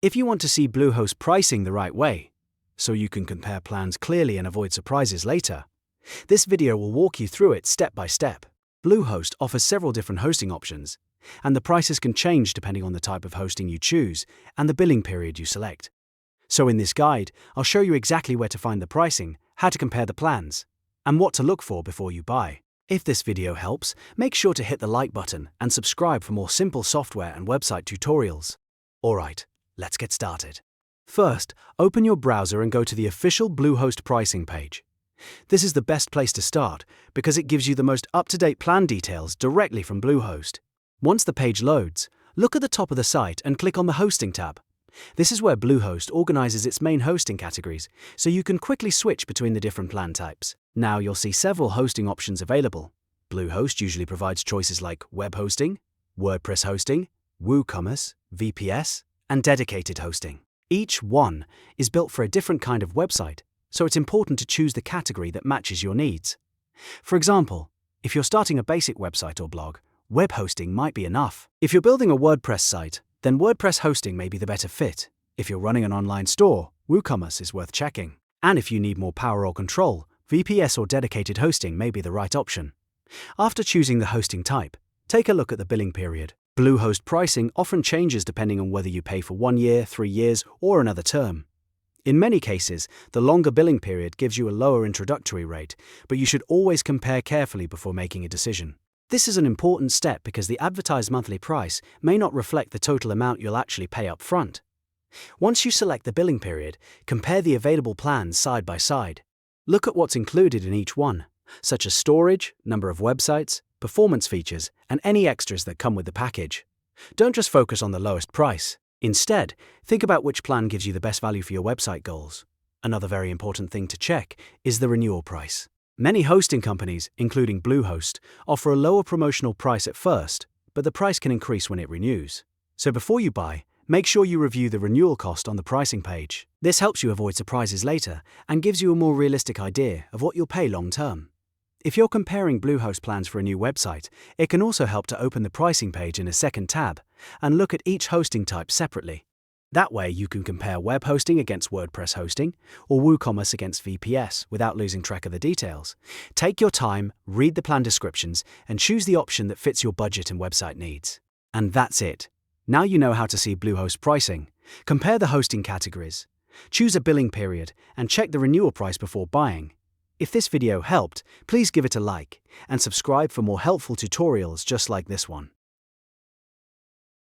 If you want to see Bluehost pricing the right way, so you can compare plans clearly and avoid surprises later, this video will walk you through it step by step. Bluehost offers several different hosting options, and the prices can change depending on the type of hosting you choose and the billing period you select. So in this guide, I'll show you exactly where to find the pricing, how to compare the plans, and what to look for before you buy. If this video helps, make sure to hit the like button and subscribe for more simple software and website tutorials. Alright, let's get started. First, open your browser and go to the official Bluehost pricing page. This is the best place to start because it gives you the most up-to-date plan details directly from Bluehost. Once the page loads, look at the top of the site and click on the Hosting tab. This is where Bluehost organizes its main hosting categories, so you can quickly switch between the different plan types. Now you'll see several hosting options available. Bluehost usually provides choices like web hosting, WordPress hosting, WooCommerce, VPS, and dedicated hosting. Each one is built for a different kind of website, so it's important to choose the category that matches your needs. For example, if you're starting a basic website or blog, web hosting might be enough. If you're building a WordPress site, then WordPress hosting may be the better fit. If you're running an online store, WooCommerce is worth checking. And if you need more power or control, VPS or dedicated hosting may be the right option. After choosing the hosting type, take a look at the billing period. Bluehost pricing often changes depending on whether you pay for 1 year, 3 years, or another term. In many cases, the longer billing period gives you a lower introductory rate, but you should always compare carefully before making a decision. This is an important step because the advertised monthly price may not reflect the total amount you'll actually pay up front. Once you select the billing period, compare the available plans side by side. Look at what's included in each one, such as storage, number of websites, performance features, and any extras that come with the package. Don't just focus on the lowest price. Instead, think about which plan gives you the best value for your website goals. Another very important thing to check is the renewal price. Many hosting companies, including Bluehost, offer a lower promotional price at first, but the price can increase when it renews. So before you buy, make sure you review the renewal cost on the pricing page. This helps you avoid surprises later and gives you a more realistic idea of what you'll pay long term. If you're comparing Bluehost plans for a new website, it can also help to open the pricing page in a second tab and look at each hosting type separately. That way you can compare web hosting against WordPress hosting or WooCommerce against VPS without losing track of the details. Take your time, read the plan descriptions, and choose the option that fits your budget and website needs. And that's it. Now you know how to see Bluehost pricing. Compare the hosting categories, choose a billing period, and check the renewal price before buying. If this video helped, please give it a like and subscribe for more helpful tutorials just like this one.